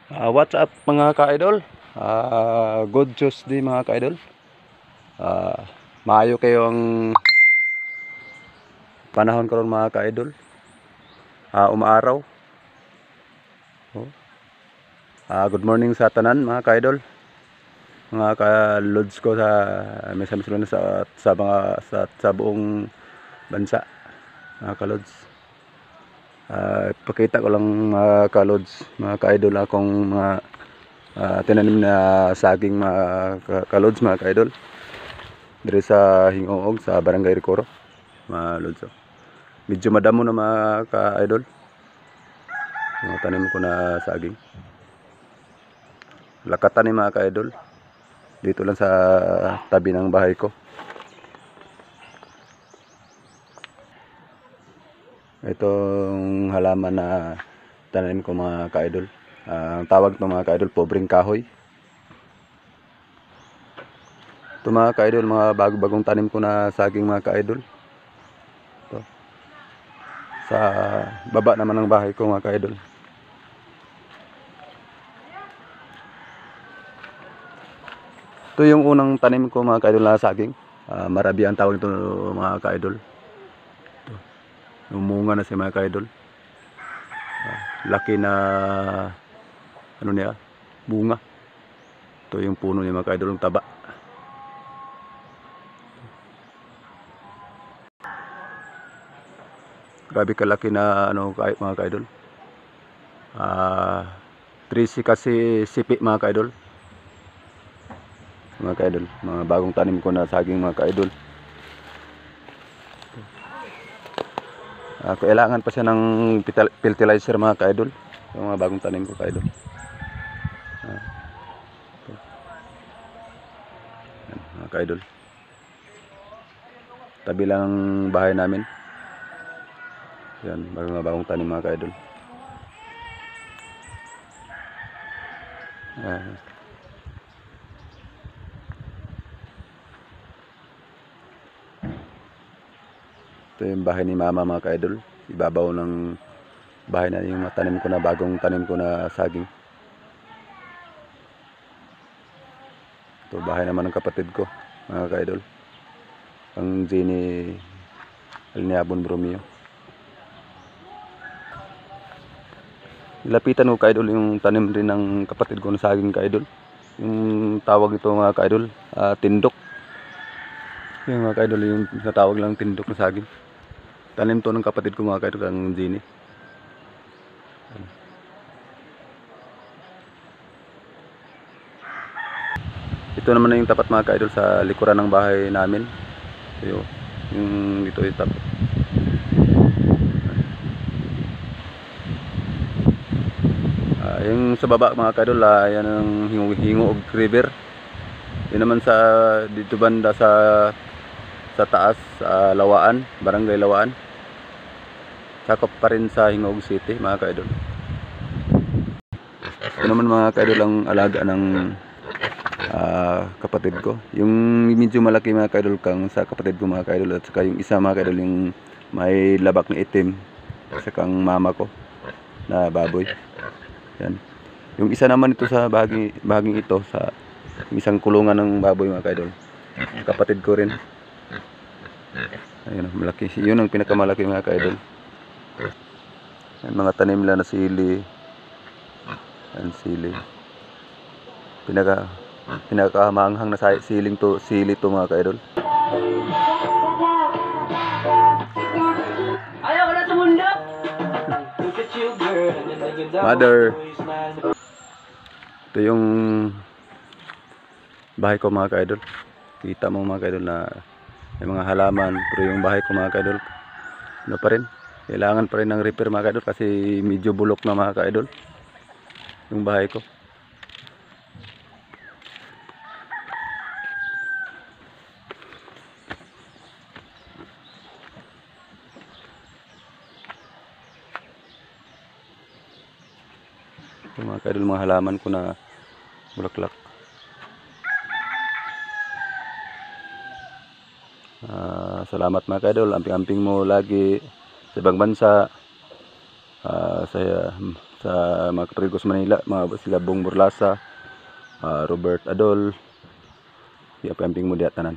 What's up mga ka-idol? Good Tuesday mga ka-idol. Maayo kayo ang panahon karon mga ka-idol. Umaaraw. Oh. Good morning sa tanan mga ka-idol. Mga ka-lods ko sa mesam sila sa mga sa buong bansa. Mga ka-lods. Pakita ko lang mga ka-lods, mga ka-idol akong mga tinanim na saging mga ka-lods, mga ka-idol. Diri sa Hingoog sa Barangay Ricoro, mga lods. Medyo madamo na mga ka-idol. Mga tanim ko na saging. Lakatan ni mga ka-idol. Dito lang sa tabi ng bahay ko. Itong halaman na tanim ko mga ka-idol. Ang tawag ng mga ka-idol, pobreng kahoy. Ito mga ka-idol, mga bagong tanim ko na saging mga ka-idol. Ito. Sa baba naman ng bahay ko mga ka-idol. Ito yung unang tanim ko mga ka-idol na saging. Marabi ang tawag ito mga ka-idol. Umunga na siya mga ka-idol. Laki na ano niya, bunga. Ito yung puno niya mga ka-idol, yung taba. Grabe kalaki na ano mga ka-idol. 3 kasi sipi mga ka-idol. Mga ka-idol, mga bagong tanim ko na saging mga ka-idol. Kailangan pa siya ng fertilizer mga ka-idol. Yung mga bagong tanim ko ka-idol. Mga ka-idol. Tabi lang ang bahay namin. Yan, mga bagong tanim mga ka-idol. Ito yung bahay ni mama mga ka-idol. Ibabaw ng bahay na yung tanim ko na bagong tanim ko na saging. Ito bahay naman ng kapatid ko mga ka-idol. Ang Jenny Alniabon Bromeo. Lapitan ko ka-idol yung tanim rin ng kapatid ko na saging ka-idol. Yung tawag ito mga ka-idol, tindok. Yung mga ka-idol yung natawag lang tindok na saging. Tanim to ng kapatid ko mga ka-idol, ang Jenny. Ito naman na yung tapat mga ka-idol sa likuran ng bahay namin. Ito yung dito yung tapat. Yung sa baba mga ka-idol, yan ang Hingoog River. Yun naman sa dito banda sa taas, Lawaan, Barangay Lawaan. Sakop pa rin sa Hingoog City mga ka-idol. Ito naman mga ka-idol ang alaga ng kapatid ko. Yung medyo malaki mga ka-idol kang sa kapatid ko mga ka-idol, at saka yung isa mga ka-idol yung may labak na itim sa kang mama ko na baboy. Yan. Yung isa naman ito sa bahaging ito sa isang kulungan ng baboy mga ka-idol. Kapatid ko rin. Ayun, malaki. Yun ang pinakamalaki mga ka-idol. Yan, mga tanim lang na sili. Yan, sili. Pinakamanghang na sili to mga ka-idol. Ayaw ko na sa mundo. Mother. Ito yung bahay ko mga ka-idol. Kita mo mga ka-idol na may mga halaman, pero yung bahay ko mga ka-idol, ano pa rin, kailangan pa rin ng repair mga ka-idol kasi medyo bulok na mga ka-idol yung bahay ko. Ito mga ka-idol, mga halaman ko na bulaklak. Salamat mga ka-idol, amping-amping mo lagi sa ibang bansa. sa mga kapatid ko sa Manila, mga sila Bong Burlasa, Robert Adol, yapamping mo diya tanan.